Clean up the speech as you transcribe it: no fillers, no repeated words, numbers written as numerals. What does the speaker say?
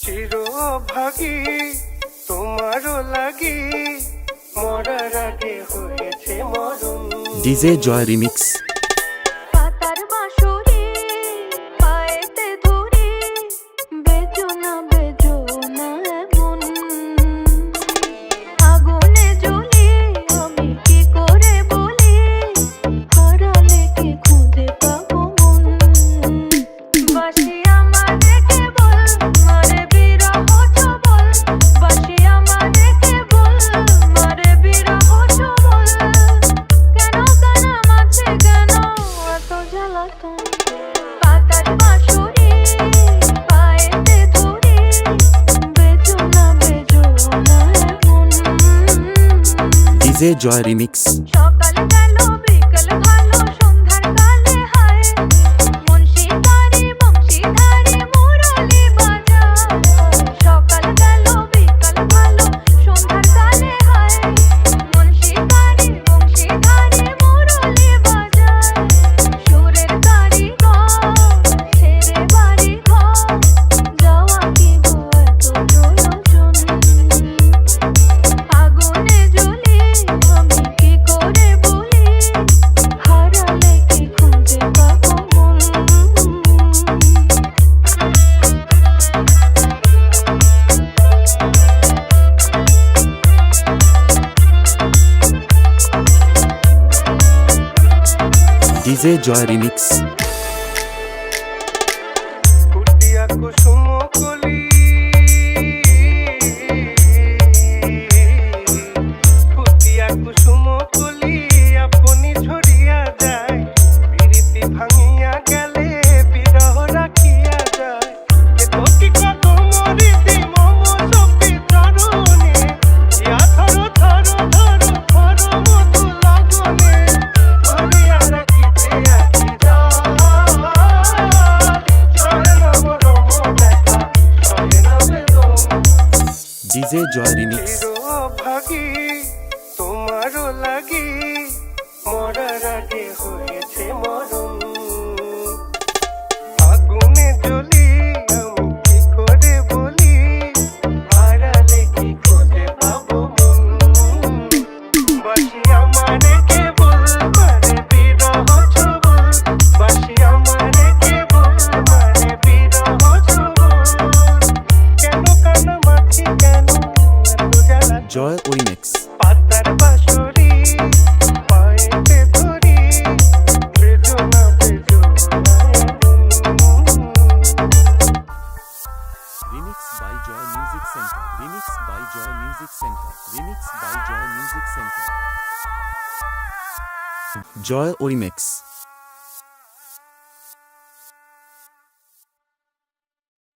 চিরভাগী তোমারও লাগি মরার আগে হয়েছে মরণ। ডিজে জয় রিমিক্স। পাতার বাঁশরি পায়েতে ধরি বেজো না এমন আগুনে জ্বলি আমি কি করে বলি হারালে কি খুঁজে পাবো মন বাসি আমার দেখে বল মারে বিরহ ছবল বাসি আমার দেখে বল মারে বিরহ ছবল কেন মাঝে কেন এত জ্বালাতন পাতার বাঁশরি পায়েতে ধরি বেজো না এমন ডিজে জয় রিমিক্স। সকাল গেল বিকেল ভালো সন্ধ্যার কালে হায় মুন্সিধারি বংশীধারি মুরলি বাজা সকাল গেল বিকেল ভালো সন্ধ্যার কালে হায় মুন্সিধারি বংশীধারি মুরলি বাজা সুরের কারিগর ছেড়ে বাড়ি ঘর যাওয়া কি গো এত প্রয়োজন আগুনে জ্বলি আমি কি করে বলি হারালে কি খুঁজে পাবো মন ডিজে জয় রিমিক্স। ফুটিয়া কুসুম কলি ফুটিয়া কুসুম কলি আপনি ঝরিয়া যায় বিরতি ভাঙিয়া গেলে বিরহ রাখিয়া যায় কে তো কি কত মরিতে মম সপি তরুণে ইয়া ধরো ধরো ধরো ধরো মধু লাগনে ধরিয়া রাখিতে আছি ডিজে জয় রিমিক্স। চিরভাগী তোমারও লাগি মরার আগে হয়েছে মরণ আগুনে জ্বলি আমি কি করে বলি হারালে কি খুঁজে পাবো মন বাসি আমারে কেবল মারে বিরহ ছবল বাসি আমারে কেবল মারে বিরহ ছবল কেন কানামাছি কেন এত জ্বালা জয় রিমিক্স। পাতার বাঁশরি পায়েতে ধরি বেজো না remix by Joy music centre. Remix by Joy music centre. Remix by Joy music centre. Joy remix.